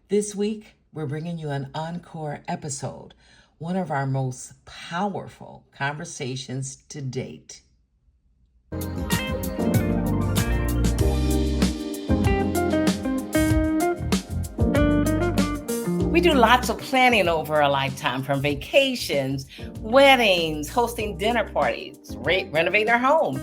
This week, we're bringing you an encore episode, one of our most powerful conversations to date. We do lots of planning over a lifetime, from vacations, weddings, hosting dinner parties, renovating our home.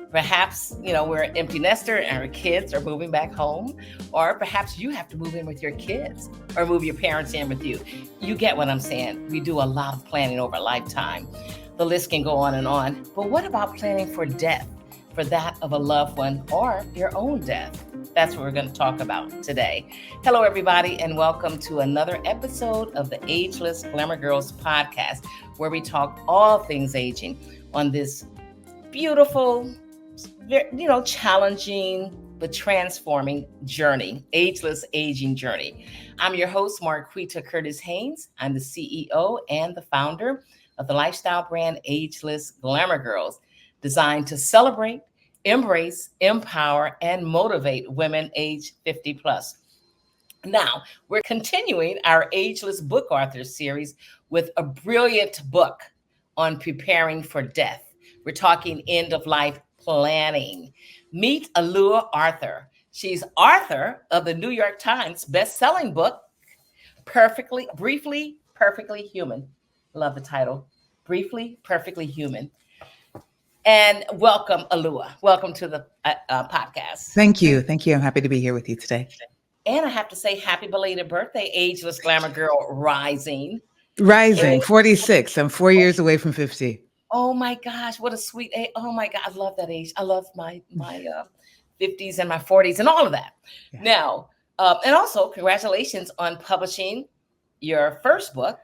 Perhaps, we're an empty nester and our kids are moving back home, or perhaps you have to move in with your kids or move your parents in with you. You get what I'm saying? We do a lot of planning over a lifetime. The list can go on and on. But what about planning for death, for that of a loved one or your own death? That's what we're going to talk about today. Hello, everybody, and welcome to another episode of the Ageless Glamour Girls podcast, where we talk all things aging on this beautiful, challenging but transforming journey, ageless aging journey. I'm your host, Marquita Curtis-Haynes. I'm the CEO and the founder of the lifestyle brand Ageless Glamour Girls, designed to celebrate, embrace, empower, and motivate women age 50 plus. Now, we're continuing our Ageless Book Author series with a brilliant book on preparing for death. We're talking end of life planning. Meet Alua Arthur. She's author of the New York Times best-selling book, Perfectly Human. Love the title, Briefly, Perfectly Human. And welcome, Alua. Welcome to the podcast. Thank you. I'm happy to be here with you today. And I have to say, happy belated birthday, Ageless Glamour Girl Rising. 46. I'm 4 years away from 50. Oh my gosh, what a sweet age. Oh my God, I love that age. I love my 50s and my 40s and all of that. Yeah. Now, and also congratulations on publishing your first book.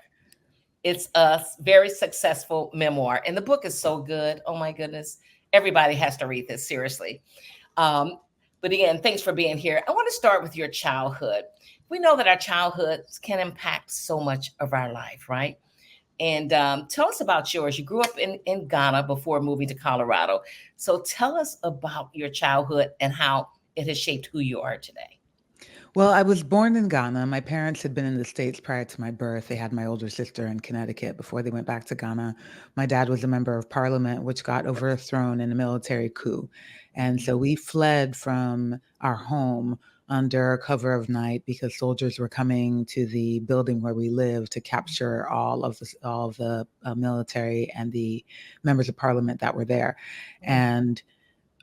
It's a very successful memoir, and the book is so good. Oh my goodness. Everybody has to read this, seriously. But again, thanks for being here. I want to start with your childhood. We know that our childhoods can impact so much of our life, right? And tell us about yours. You grew up in Ghana before moving to Colorado. So tell us about your childhood and how it has shaped who you are today. Well, I was born in Ghana. My parents had been in the States prior to my birth. They had my older sister in Connecticut before they went back to Ghana. My dad was a member of parliament, which got overthrown in a military coup. And so we fled from our home under cover of night because soldiers were coming to the building where we lived to capture all of the military and the members of parliament that were there. And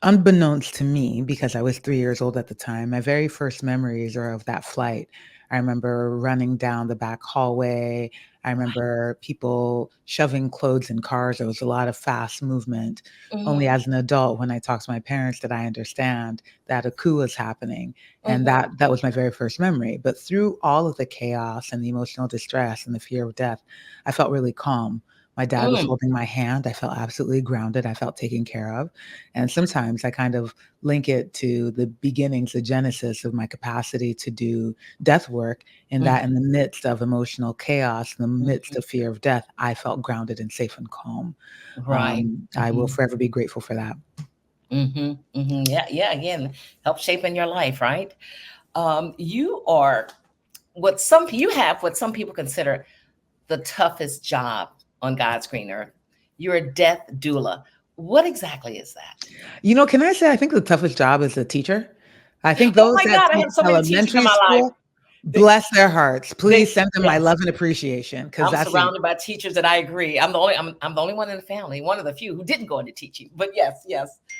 unbeknownst to me, because I was 3 years old at the time, my very first memories are of that flight. I remember running down the back hallway. I remember people shoving clothes in cars. There was a lot of fast movement. Mm-hmm. Only as an adult, when I talk to my parents, did I understand that a coup was happening. And that was my very first memory. But through all of the chaos and the emotional distress and the fear of death, I felt really calm. My dad was holding my hand. I felt absolutely grounded. I felt taken care of. And sometimes I kind of link it to the beginnings, the genesis of my capacity to do death work, in that in the midst of emotional chaos, in the midst of fear of death, I felt grounded and safe and calm. Right. I will forever be grateful for that. Yeah. Again, help shaping your life, right? You are what some people consider the toughest job on God's green earth. You're a death doula. What exactly is that? Can I say I think the toughest job is a teacher? I think those that teach elementary school, bless their hearts. Please send them my love and appreciation, because I'm surrounded by teachers, and I agree. I'm the only one in the family, one of the few who didn't go into teaching. But yes.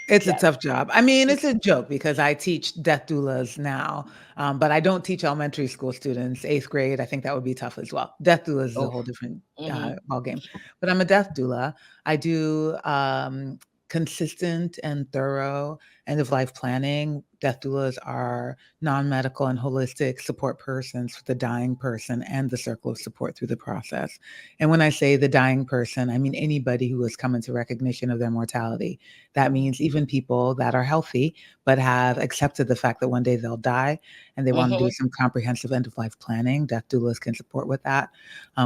It's a tough job. I mean, it's a joke because I teach death doulas now, but I don't teach elementary school students, 8th grade. I think that would be tough as well. Death doula is a whole different ballgame. But I'm a death doula. I do consistent and thorough end-of-life planning. Death doulas are non-medical and holistic support persons for the dying person and the circle of support through the process. And when I say the dying person, I mean anybody who has come into recognition of their mortality. That means even people that are healthy, but have accepted the fact that one day they'll die and they want to do some comprehensive end-of-life planning. Death doulas can support with that.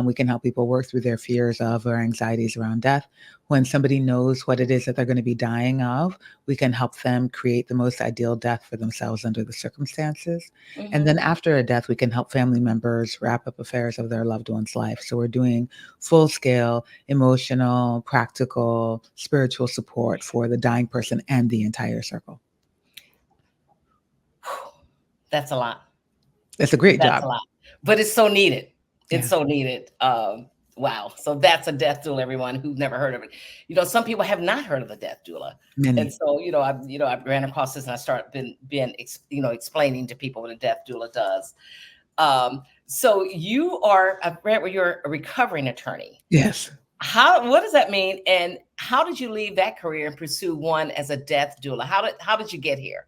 We can help people work through their fears of or anxieties around death. When somebody knows what it is that they're going to be dying of, we can help them them create the most ideal death for themselves under the circumstances. And Hmm. then after a death, we can help family members wrap up affairs of their loved one's life. So we're doing full scale emotional, practical, spiritual support for the dying person and the entire circle. That's a lot. It's a great That's job. a lot, but it's so needed. It's Yeah, so needed. Wow. So that's a death doula. Everyone who's never heard of it, some people have not heard of the death doula, and many. so I've ran across this and I started been explaining to people what a death doula does. So I've read where you're a recovering attorney. Yes. What does that mean, and how did you leave that career and pursue one as a death doula? How did you get here?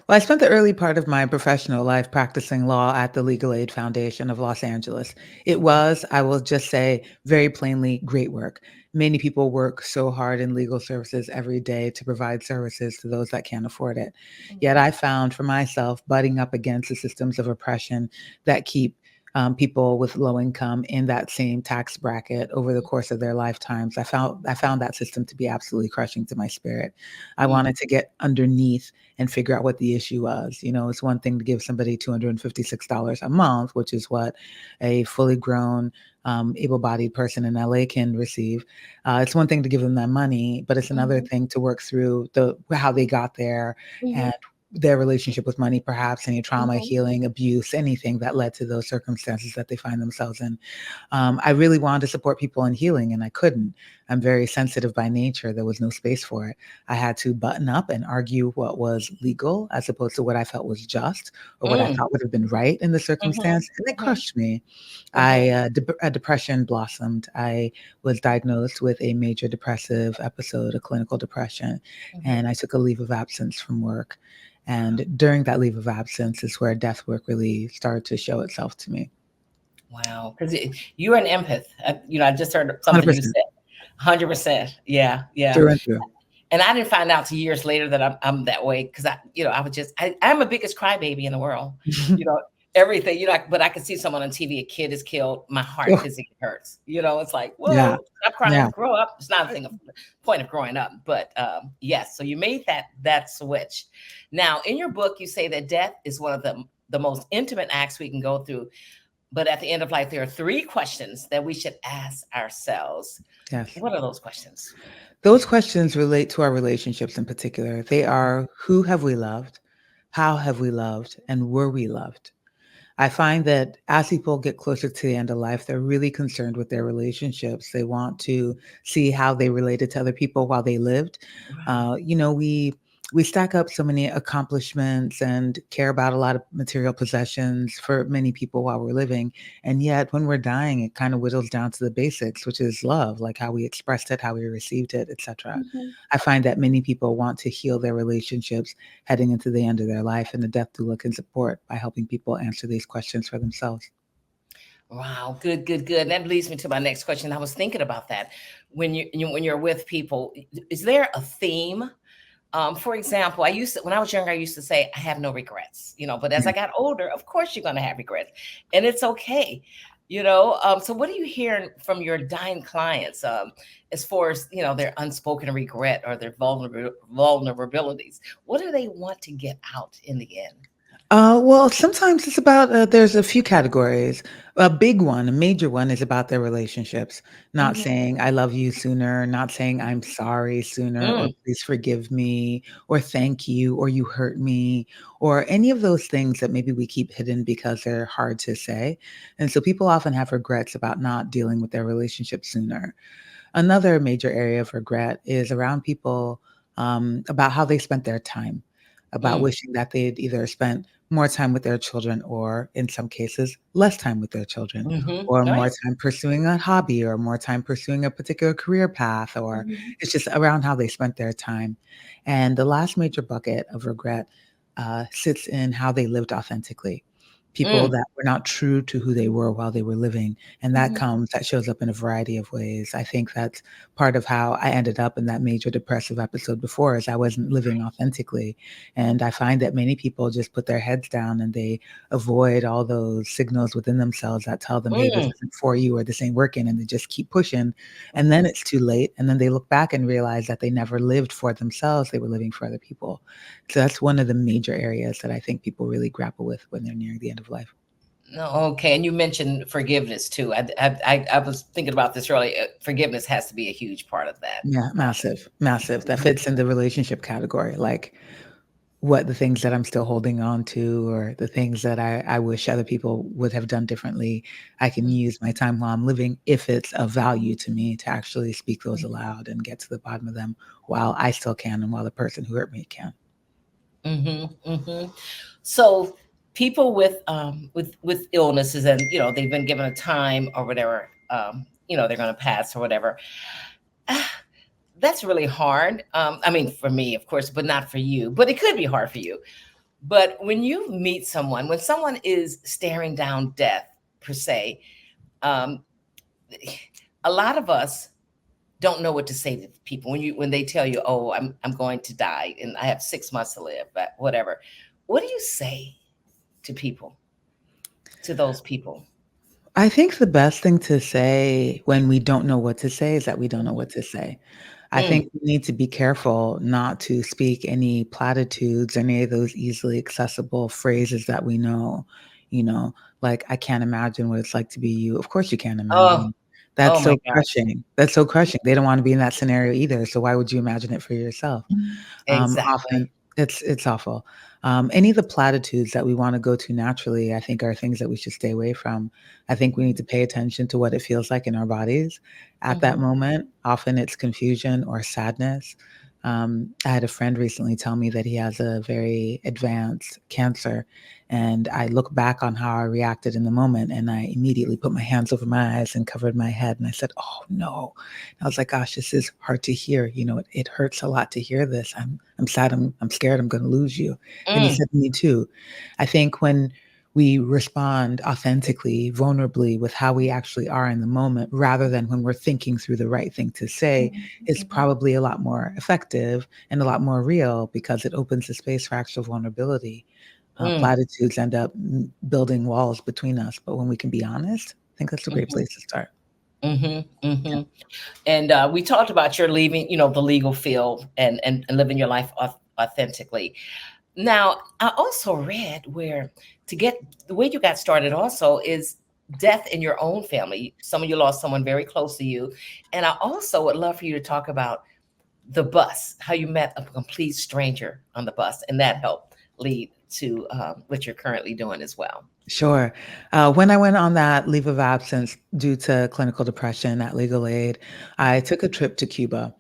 Well, I spent the early part of my professional life practicing law at the Legal Aid Foundation of Los Angeles. It was, I will just say very plainly, great work. Many people work so hard in legal services every day to provide services to those that can't afford it. Yet Mhm. I found for myself, butting up against the systems of oppression that keep people with low income in that same tax bracket over the course of their lifetimes. I found that system to be absolutely crushing to my spirit. I Mm. wanted to get underneath and figure out what the issue was. It's one thing to give somebody $256 a month, which is what a fully grown, able-bodied person in LA can receive. It's one thing to give them that money, but it's another Mhm. thing to work through the how they got there and Mhm. their relationship with money, perhaps any trauma, Mhm. healing, abuse, anything that led to those circumstances that they find themselves in. I really wanted to support people in healing, and I couldn't. I'm very sensitive by nature. There was no space for it. I had to button up and argue what was legal as opposed to what I felt was just or what I Mm. thought would have been right in the Mhm. circumstance. And it Mhm. crushed me. Mhm. A depression blossomed. I was diagnosed with a major depressive episode, a clinical depression, Mhm. and I took a leave of absence from work. And during that leave of absence is where death work really started to show itself to me. Wow, because you're an empath. I just heard something you 100% said. 100%. Yeah, yeah. through and through. And I didn't find out till years later that I'm that way because I was I'm the biggest crybaby in the world. You know, everything. But I could see someone on TV, a kid is killed, my heart Oh, physically hurts. It's like, yeah, whoa, stop yeah. crying, grow up. It's not a thing of point of growing up, but yes. So you made that switch. Now, in your book, you say that death is one of the most intimate acts we can go through. But at the end of life, there are three questions that we should ask ourselves. Yes. What are those questions? Those questions relate to our relationships in particular. They are, who have we loved? How have we loved? And were we loved? I find that as people get closer to the end of life, they're really concerned with their relationships. They want to see how they related to other people while they lived. Right. We stack up so many accomplishments and care about a lot of material possessions for many people while we're living, and yet when we're dying, it kind of whittles down to the basics, which is love, like how we expressed it, how we received it, etc. Mhm. I find that many people want to heal their relationships heading into the end of their life, and the death doula can support by helping people answer these questions for themselves. Wow, good, good, good. That leads me to my next question. I was thinking about that. When you're with people, is there a theme? For example, when I was younger, I used to say I have no regrets. But as Yeah. I got older, of course you're going to have regrets, and it's okay. So what are you hearing from your dying clients, as far as their unspoken regret or their vulnerabilities? What do they want to get out in the end? Well, sometimes it's about, there's a few categories. A big one, a major one is about their relationships, not Hmm. saying I love you sooner, not saying I'm sorry sooner, or Mm. please forgive me, or thank you, or you hurt me, or any of those things that maybe we keep hidden because they're hard to say. And so people often have regrets about not dealing with their relationship sooner. Another major area of regret is around people, about how they spent their time, about Mm. wishing that they'd either spent more time with their children or, in some cases, less time with their children, Hmm. or more Right. time pursuing a hobby or more time pursuing a particular career path, or Hmm. it's just around how they spent their time. And the last major bucket of regret sits in how they lived authentically. people Mm, that were not true to who they were while they were living. And mhm, that shows up in a variety of ways. I think that's part of how I ended up in that major depressive episode before is I wasn't living authentically. And I find that many people just put their heads down and they avoid all those signals within themselves that tell them, hey, this mm, isn't for you or this ain't working. And they just keep pushing. And then mhm. it's too late. And then they look back and realize that they never lived for themselves. They were living for other people. So that's one of the major areas that I think people really grapple with when they're nearing the end of life. No, okay. And you mentioned forgiveness too. I was thinking about this earlier. Forgiveness has to be a huge part of that. Yeah, massive, massive. That Mhm, fits in the relationship category. Like what the things that I'm still holding on to or the things that I wish other people would have done differently. I can use my time while I'm living if it's of value to me to actually speak those aloud and get to the bottom of them while I still can and while the person who hurt me can. mhm, mhm. So people with illnesses, and they've been given a time or whatever, they're going to pass or whatever. Ah, that's really hard. I mean, for me, of course, but not for you. But it could be hard for you. But when you meet someone, when someone is staring down death per se, um, a lot of us don't know what to say to people when they tell you, "Oh, I'm going to die and I have 6 months to live," but whatever. What do you say to people, to those people? I think the best thing to say when we don't know what to say is that we don't know Mhm. what to say. I Mm. think we need to be careful not to speak any platitudes, any of those easily accessible phrases that we know, you know, like, "I can't imagine what it's like to be you." Of course you can't Oh, imagine. oh That's my so gosh. crushing. That's so crushing. They don't wanna be in that scenario either, so why would you imagine it for yourself? Exactly. Often it's awful. Any of the platitudes that we wanna go to naturally, I think are things that we should stay away from. I think we need to pay attention to what it feels like in our bodies at that Mhm, moment. Often it's confusion or sadness. I had a friend recently tell me that he has a very advanced cancer, and I look back on how I reacted in the moment, and I immediately put my hands over my eyes and covered my head, and I said, "Oh, no." I was like, "Gosh, this is hard to hear, it hurts a lot to hear this. I'm sad, I'm scared I'm gonna lose you." And he mm, said to me too, I think when we respond authentically, vulnerably with how we actually are in the moment, rather than when we're thinking through the right thing to say, is mhm, probably a lot more effective and a lot more real because it opens the space for actual vulnerability. mm, Platitudes end up building walls between us, but when we can be honest, I think that's a great mhm, place to start. mhm, Yeah. mhm. And we talked about your leaving, the legal field and living your life authentically. Now, I also read where to get the way you got started also is death in your own family. Some of you lost someone very close to you. And I also would love for you to talk about the bus, how you met a complete stranger on the bus, and that helped lead to what you're currently doing as well. Sure. When I went on that leave of absence due to clinical depression at legal aid, I took a trip to Cuba.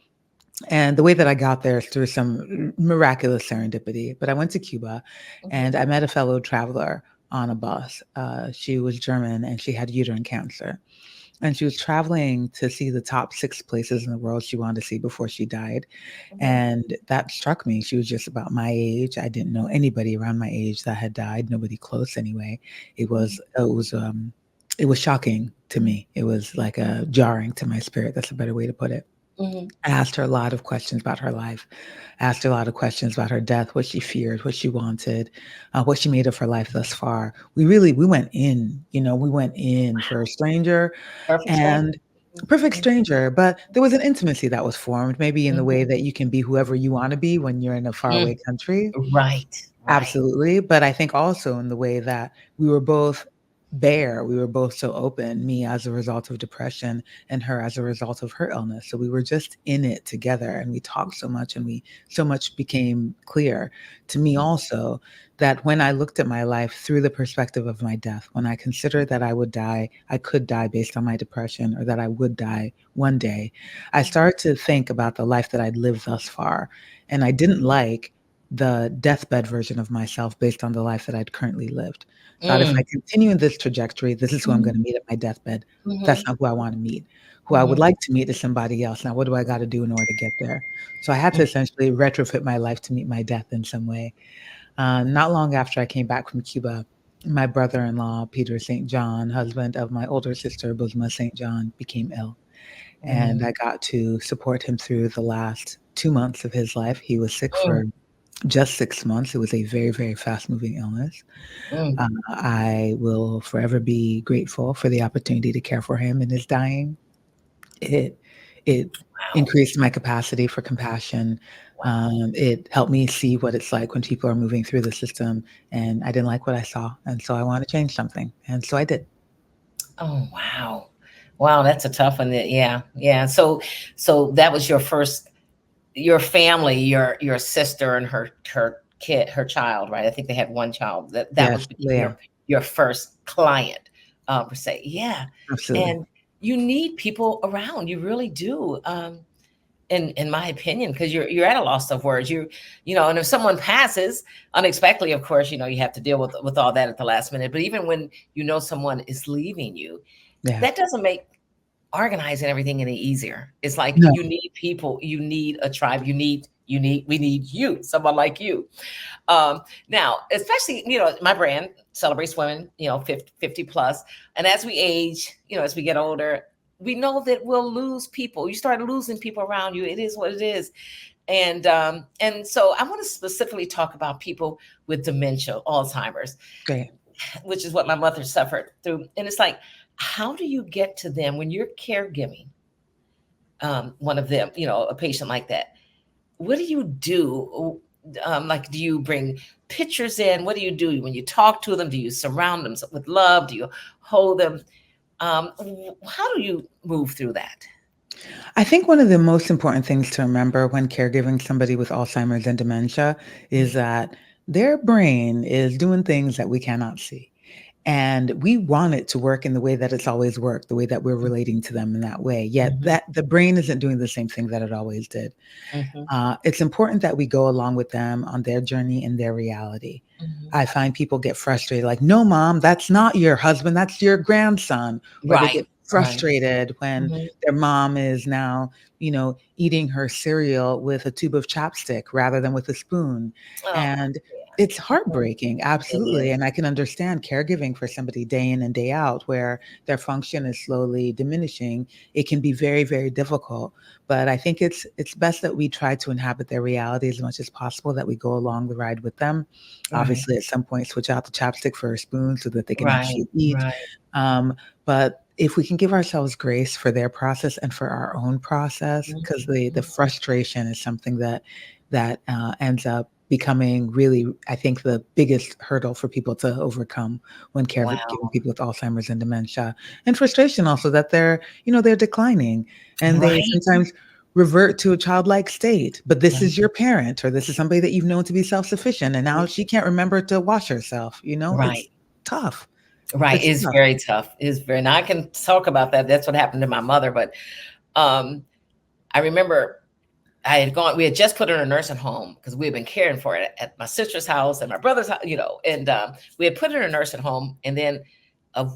And the way that I got there is through some miraculous serendipity. But I went to Cuba Mhm, and I met a fellow traveler on a bus. She was German and she had uterine cancer. And she was traveling to see the top 6 places in the world she wanted to see before she died. mhm, And that struck me. She was just about my age. I didn't know anybody around my age that had died, nobody close anyway. It mhm, was it was um it was shocking to me. It was like jarring to my spirit. That's a better way to put it. mhm, I asked her a lot of questions about her life. Asked her a lot of questions about her death, what she feared, what she wanted, what she made of her life thus far. We went in, we went in for a stranger perfect stranger. and a perfect Mhm, stranger, but there was an intimacy that was formed, maybe in the way mhm, that you can be whoever you want to be when you're in a mm, faraway country. right, right. Absolutely, but I think also in the way that we were both bare, we were both so open, me as a result of depression and her as a result of her illness. So we were just in it together and we talked so much and we so much became clear to me also that when I looked at my life through the perspective of my death, when I considered that I would die, I could die based on my depression or that I would die one day, I Mhm, started to think about the life that I'd lived thus far. And I didn't like the deathbed version of myself based on the life that I'd currently lived. Thought if I mm, continue in this trajectory, this is who I'm gonna meet at my deathbed. That's mhm, not who I wanna meet. Who I would mhm, like to meet is somebody else. Now what do I gotta do in order to get there? So I had to mhm, essentially retrofit my life to meet my death in some way. Not long after I came back from Cuba, my brother-in-law, Peter St. John, husband of my older sister, Buzma St. John, became ill. And Mm, I got to support him through the last 2 months of his life. He was sick mm, for just 6 months. It was a very, very fast moving illness. mm. I will forever be grateful for the opportunity to care for him in his dying. It it Wow. increased my capacity for compassion. Wow. It helped me see what it's like when people are moving through the system, and I didn't like what I saw, and so I want to change something, and so I did. Oh, wow. Wow, that's a tough one. Yeah, yeah. So that was your first, your family, your sister and her kid, her child, right? I think they had one child. That was Yes, became Leah, your first client, per se. Yeah, absolutely. and you need people around. You really do. In my opinion, because you're at a loss of words. And if someone passes unexpectedly, of course, you have to deal with all that at the last minute. But even when someone is leaving you, Yeah. that doesn't make organizing everything any easier. It's like No. you need people, you need a tribe, we need you, someone like you. Now, especially, my brand celebrates women, 50 plus. And as we age, as we get older, we know that we'll lose people. You start losing people around you. It is what it is. And so I want to specifically talk about people with dementia, Alzheimer's, Great. which is what my mother suffered through. And it's like, how do you get to them when you're caregiving one of them, a patient like that? What do you do? Like, do you bring pictures in? What do you do when you talk to them? Do you surround them with love? Do you hold them? How do you move through that? I think one of the most important things to remember when caregiving somebody with Alzheimer's and dementia is that their brain is doing things that we cannot see. And we want it to work in the way that it's always worked, the way that we're relating to them in that way. Yet Mhm, that the brain isn't doing the same thing that it always did. mhm, It's important that we go along with them on their journey and their reality. mhm. I find people get frustrated, like, no, mom, that's not your husband, that's your grandson. Or they Right, get right. frustrated when Mhm. their mom is now, eating her cereal with a tube of chapstick rather than with a spoon. Oh, And it's mhm. heartbreaking, It absolutely. is. And I can understand caregiving for somebody day in and day out where their function is slowly diminishing. It can be very, very difficult. But I think it's best that we try to inhabit their reality as much as possible, that we go along the ride with them. Right, Obviously, at some point, switch out the chapstick for a spoon so that they can right, actually eat. right, Um, but if we can give ourselves grace for their process and for our own process, because the mhm. frustration is something that ends up becoming really, I think, the biggest hurdle for people to overcome when caregiving Wow. people with Alzheimer's and dementia. And frustration also that they're declining and they Right, sometimes revert to a childlike state. But this right, is your parent, or this is somebody that you've known to be self-sufficient, and now mhm. she can't remember to wash herself. Right, It's tough. right. It's It's tough. very tough. It's very, and I can talk about that. That's what happened to my mother. But um, I remember we had just put her in a nursing home because we had been caring for it at my sister's house and my brother's house, and we had put her in a nursing home. And then, uh,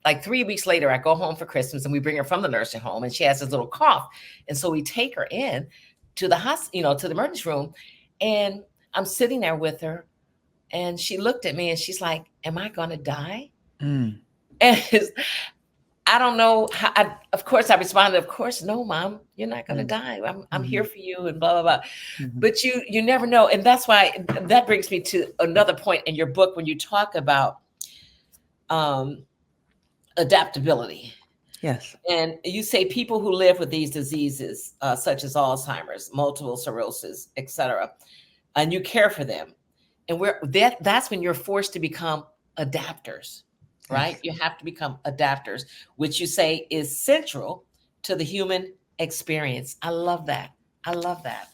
like 3 weeks later, I go home for Christmas and we bring her from the nursing home and she has this little cough. And so we take her in to the hospital, to the emergency room. And I'm sitting there with her and she looked at me and she's like, "Am I going to die?" Mm, And I don't know how. Of course, I responded, "Of course, no, mom, you're not going to mm, die. I'm here mhm, for you," and blah blah blah. mhm. But you never know, and that's why that brings me to another point in your book when you talk about um, adaptability, Yes. and you say people who live with these diseases, such as Alzheimer's, multiple sclerosis, etc., and you care for them, and that's when you're forced to become adapters, right? Yes. You have to become adapters, which you say is central to the human experience. I love that. I love that.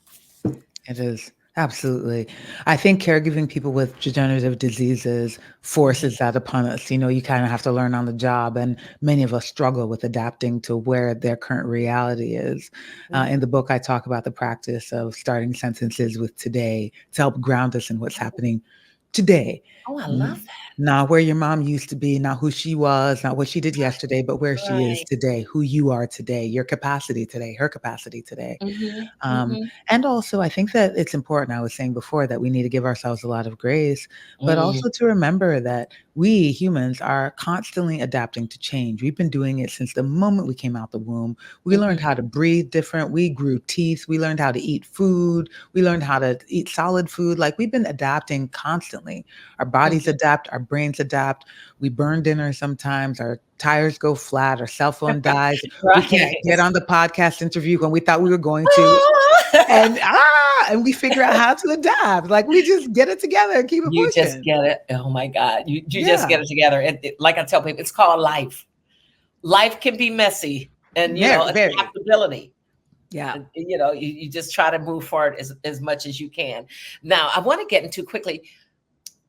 It is. Absolutely. I think caregiving people with degenerative diseases Mhm, forces that upon us. You kind of have to learn on the job, and many of us struggle with adapting to where their current reality is. mhm. In the book, I talk about the practice of starting sentences with today to help ground us in what's happening today. Oh, I love N- that. Not where your mom used to be, not who she was, not what she did yesterday, but where she is Right. today, who you are today, your capacity today, her capacity today. Mhm, Um, mhm, and also, I think that it's important. I was saying before that we need to give ourselves a lot of grace, but mm, also to remember that we humans are constantly adapting to change. We've been doing it since the moment we came out the womb. We learned mhm, how to breathe different. We grew teeth. We learned how to eat food. We learned how to eat solid food. Like we've been adapting constantly. Our bodies mhm. adapt, our brains adapt. We burn dinner sometimes. Our tires go flat. Our cell phone dies. We can't Right. get on the podcast interview when we thought we were going to. Ah! And we figure out how to adapt. Like we just get it together and keep it You just pushing. get it. Oh my God. You just get Yeah. it together. Like I tell people, it's called life. Life can be messy and, Very, very. adaptability. Yeah. And, you just try to move forward as much as you can. Now, I want to get into quickly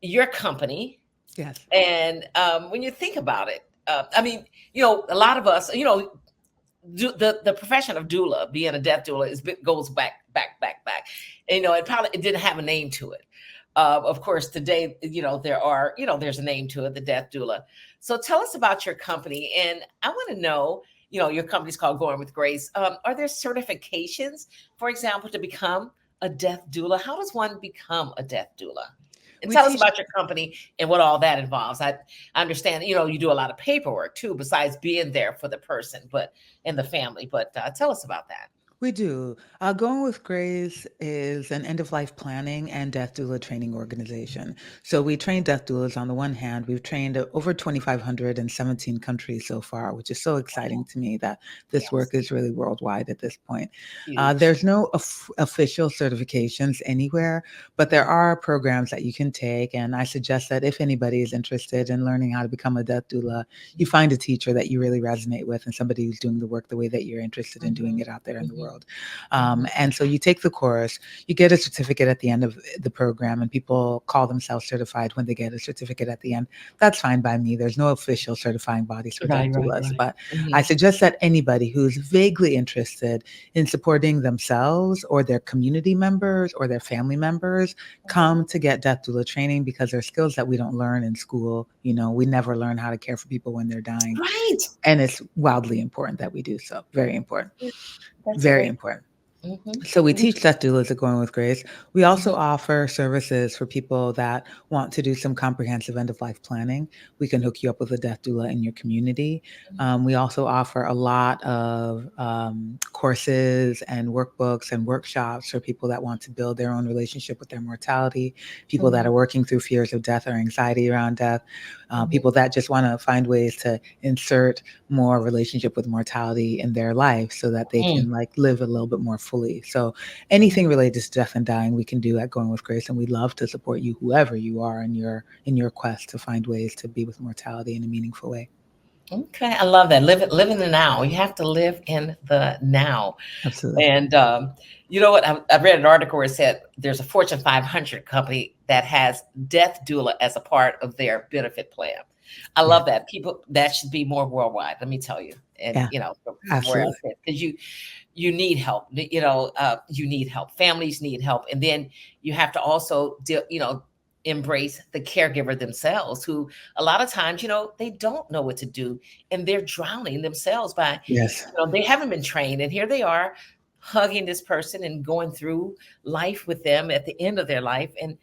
your company. Yes. And when you think about it, I mean, a lot of us, the profession of doula, being a death doula, goes back. And, it didn't have a name to it. Of course, today, there's a name to it, the death doula. So tell us about your company, and I want to know, your company's called Going with Grace. Are there certifications, for example, to become a death doula? How does one become a death doula? And We tell us teach about your company and what all that involves. I understand, you do a lot of paperwork too, besides being there for the person, but in the family. But tell us about that. We do. Going with Grace is an end of life planning and death doula training organization. So we train death doulas on the one hand. We've trained over 2,500 in 17 countries so far, which is so exciting Oh, to me that this yes, work is really worldwide at this point. huge. There's no official certifications anywhere, but there Mhm. are programs that you can take. And I suggest that if anybody is interested in learning how to become a death doula, you find a teacher that you really resonate with and somebody who's doing the work the way that you're interested in doing Mhm, it out there in the mhm, world. mhm. And so you take the course, you get a certificate at the end of the program, and people call themselves certified when they get a certificate at the end. That's fine by me. There's no official certifying bodies for death Right. doulas, but I Mhm, suggest that anybody who's vaguely interested in supporting themselves or their community members or their family members mhm. come to get death doula training because they're skills that we don't learn in school. We never learn how to care for people when they're dying. Right. And it's wildly important that we do so. Very important. Yeah, that's Very great. important. Mhm, So we mhm, teach death doulas at Going with Grace. We also mhm, offer services for people that want to do some comprehensive end of life planning. We can hook you up with a death doula in your community. We also offer a lot of courses and workbooks and workshops for people that want to build their own relationship with their mortality, people that mhm, are working through fears of death or anxiety around death, mhm, people that just want to find ways to insert more relationship with mortality in their life so that they mhm, can like live a little bit more fully. So mhm. anything related to death and dying we can do at Going with Grace, and we'd love to support you, whoever you are, in your quest to find ways to be with mortality in a meaningful way. Okay, I love that. Live in the now. You have to live in the now. Absolutely. And you know what? I read an article where it said there's a Fortune 500 company that has death doula as a part of their benefit plan. I Yeah. love that. People, that should be more worldwide. Let me tell you. And Yeah. from where I Absolutely. sit, because you need help. You need help. Families need help, and then you have to also embrace the caregiver themselves, who a lot of times they don't know what to do, and they're drowning themselves by Yes. they haven't been trained, and here they are hugging this person and going through life with them at the end of their life, and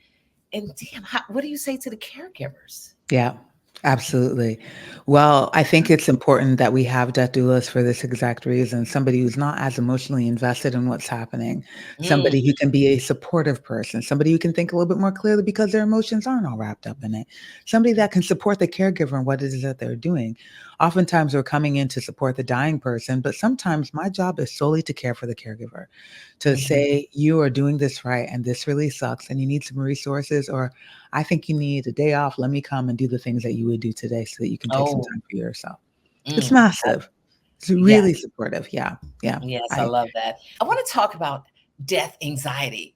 damn, what do you say to the caregivers? Yeah, absolutely. Well, I think it's important that we have death doulas for this exact reason. Somebody who's not as emotionally invested in what's happening, Mm, somebody who can be a supportive person, somebody who can think a little bit more clearly because their emotions aren't all wrapped up in it, somebody that can support the caregiver and what it is that they're doing. Oftentimes, we're coming in to support the dying person, but sometimes my job is solely to care for the caregiver, to mhm. say, you are doing this right, and this really sucks, and you need some resources, or I think you need a day off. Let me come and do the things that you would do today so that you can take some Oh, time for yourself. It's mm, massive. It's yes. really supportive. Yeah. Yeah. Yes, I I love that. I want to talk about death anxiety.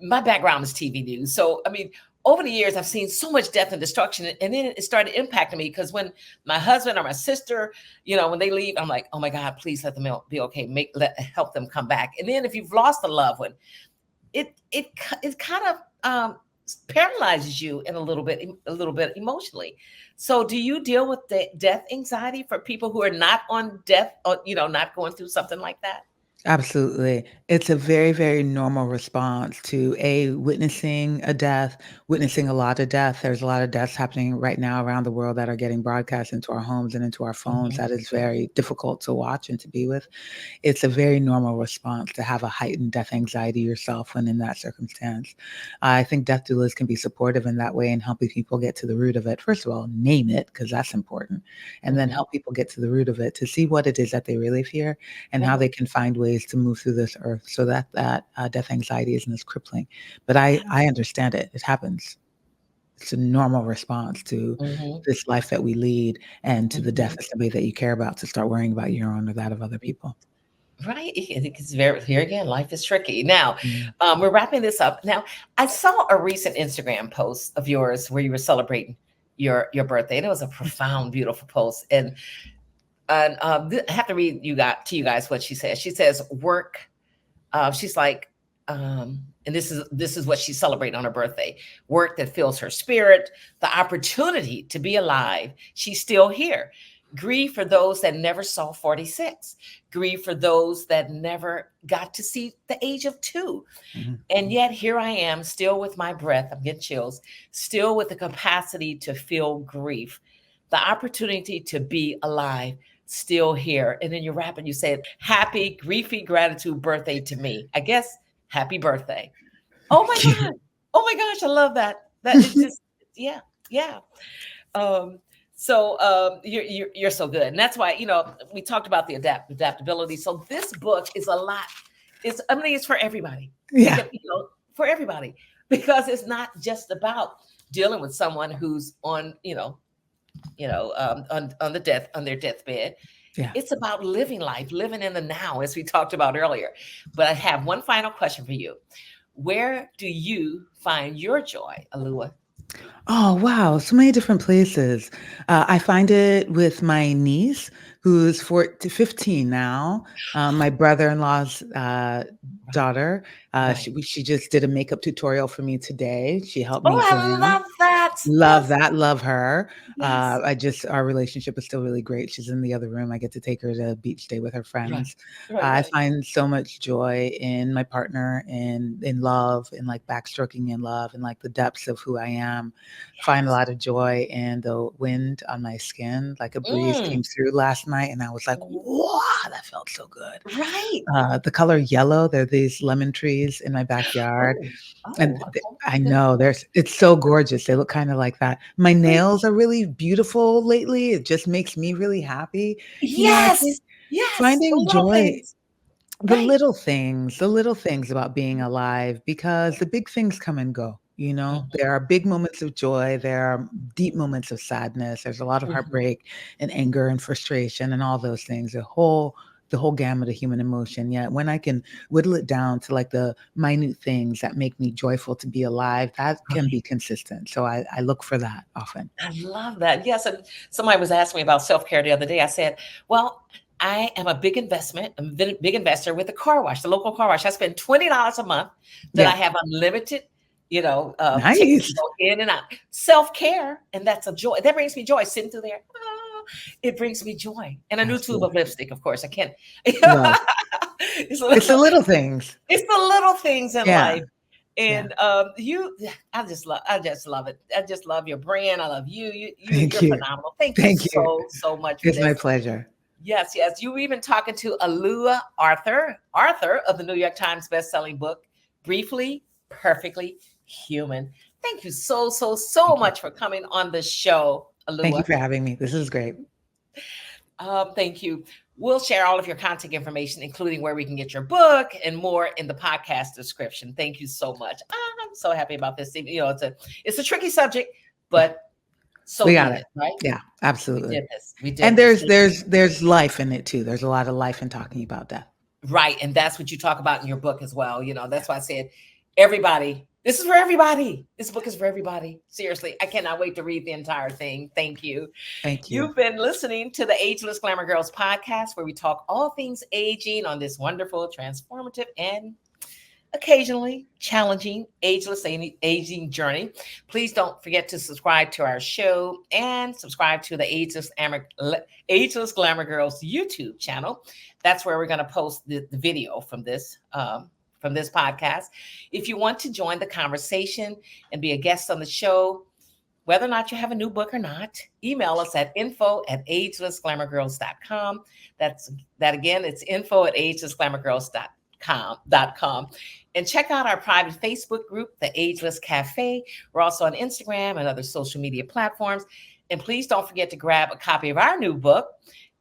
My background is TV news. So, I mean, over the years, I've seen so much death and destruction. And then it started impacting me because when my husband or my sister, when they leave, I'm like, oh my God, please let them be okay. Help them come back. And then if you've lost a loved one, it kind of paralyzes you in a little bit emotionally. So do you deal with the death anxiety for people who are not on death, or, not going through something like that? Absolutely. It's a very, very normal response to witnessing a death, witnessing a lot of death. There's a lot of deaths happening right now around the world that are getting broadcast into our homes and into our phones. Mhm. That is very difficult to watch and to be with. It's a very normal response to have a heightened death anxiety yourself when in that circumstance. I think death doulas can be supportive in that way and helping people get to the root of it. First of all, name it because that's important, and then Mhm. help people get to the root of it to see what it is that they really fear and how Mhm. they can find ways to move through this earth so that death anxiety isn't as crippling. But I understand it. It happens. It's a normal response to Mhm. this life that we lead and to the death Mhm. of somebody that you care about to start worrying about your own or that of other people. Right. It's very, here again, life is tricky. Now, Mm. we're wrapping this up. Now, I saw a recent Instagram post of yours where you were celebrating your birthday, and it was a profound, beautiful post. And I have to read you guys what she says. She says, "Work." She's like, and this is what she's celebrating on her birthday. Work that fills her spirit, the opportunity to be alive. She's still here. Grieve for those that never saw 46. Grieve for those that never got to see the age of 2. Mhm. And yet here I am, still with my breath. I'm getting chills, still with the capacity to feel grief, the opportunity to be alive, still here. And then you wrap and you said, happy, griefy gratitude birthday to me. I guess happy birthday. Oh my Cute. God. Oh my gosh, I love that. That is just, yeah, yeah. Um, so you're so good. And that's why, we talked about the adaptability. So this book is a lot. It's for everybody. It Yeah. can, for everybody, because it's not just about dealing with someone who's on their deathbed. Yeah. It's about living life, living in the now, as we talked about earlier. But I have one final question for you. Where do you find your joy, Alua? Oh, wow. So many different places. I find it with my niece, who's 15 now. My brother-in-law's Right, daughter. right. She just did a makeup tutorial for me today. She helped Oh, me I glam. love that. Love Yes, that, love her. yes. Our relationship is still really great. She's in the other room. I get to take her to beach day with her Right, friends. right, I right. find so much joy in my partner, in love, in like backstroking in love, and like the depths of who I am. Find a Yes. lot of joy in the wind on my skin. Like a breeze Mm. came through last night, and I was like, Mhm. "Wow, that felt so good." Right. The color yellow. There are these lemon trees in my backyard, Oh, and oh, I okay. know it's so gorgeous. They look kinda like that. My nails are really beautiful lately. It just makes me really happy. I think Yes, yes. The finding little joy, things. Right. the little things about being alive, because the big things come and go, you know? Mhm, There are big moments of joy, there are deep moments of sadness, there's a lot of mhm. heartbreak and anger and frustration and all those things, the whole gamut of human emotion. Yet when I can whittle it down to like the minute things that make me joyful to be alive, that can Right. be consistent. So I look for that often. I love that. Yes, and somebody was asking me about self-care the other day. I said, "Well, I am a big investment, I'm a big investor with the car wash, the local car wash. I spend $20 a month that I Yeah. have unlimited, tickets to Nice. go in and out. Self-care, and that's a joy. That brings me joy sitting through there. It brings me joy. And a new tube of Absolutely. lipstick, of course. I can't. Love. It's It's the a, little things. it's the little things in Yeah. life. Yeah. And I just love it. I just love your brand. I love you. Thank You're you. phenomenal. Thank you Thank you. so much for It's my this. pleasure. Yes, yes. You were even talking to Alua Arthur of the New York Times bestselling book, Briefly, Perfectly Human. Thank you so Thank you. much for coming on the show, Thank you Alua. for having me. This is great. Thank you. We'll share all of your contact information, including where we can get your book and more in the podcast description. Thank you so much. I'm so happy about this. It's a tricky subject, Yeah. but so We got it. needed, right? Yeah, We absolutely. did this. We And did this. We did this. there's life in it too. There's a lot of life in talking about death. Right. And that's what you talk about in your book as well. Yeah. That's why I said everybody. This is for everybody. This book is for everybody. Seriously, I cannot wait to read the entire thing. Thank you. Thank you. You've been listening to the Ageless Glamour Girls podcast, where we talk all things aging on this wonderful, transformative, and occasionally challenging ageless aging journey. Please don't forget to subscribe to our show and subscribe to the Ageless Glamour Girls YouTube channel. That's where we're going to post the video from this podcast. If you want to join the conversation and be a guest on the show, whether or not you have a new book or not, email us at info@agelessglamourgirls.com. That again, it's info@agelessglamourgirls.com. And check out our private Facebook group, The Ageless Cafe. We're also on Instagram and other social media platforms. And please don't forget to grab a copy of our new book,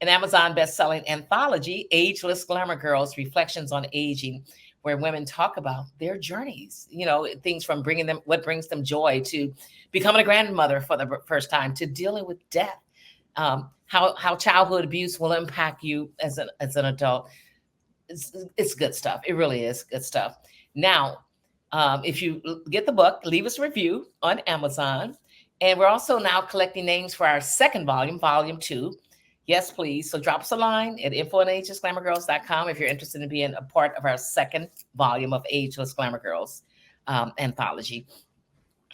an Amazon best-selling anthology, Ageless Glamour Girls, Reflections on Aging, where women talk about their journeys, things from what brings them joy, to becoming a grandmother for the first time, to dealing with death, how childhood abuse will impact you as an adult. It's good stuff. It really is good stuff. Now, if you get the book, leave us a review on Amazon. And we're also now collecting names for our second volume, volume 2. Yes, please. So drop us a line at info@agelessglamourgirls.com if you're interested in being a part of our second volume of Ageless Glamour Girls anthology.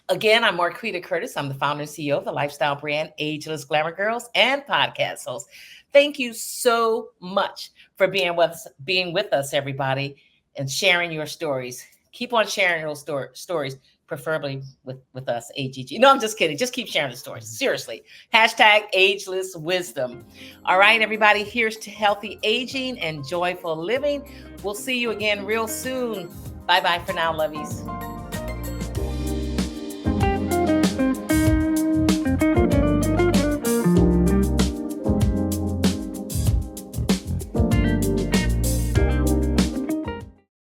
Again, I'm Marquita Curtis. I'm the founder and CEO of the lifestyle brand Ageless Glamour Girls and podcast host. Thank you so much for being with us, everybody, and sharing your stories. Keep on sharing those stories, preferably with us, AGG. No, I'm just kidding. Just keep sharing the stories. Seriously. #ageless wisdom. All right, everybody. Here's to healthy aging and joyful living. We'll see you again real soon. Bye-bye for now, lovies.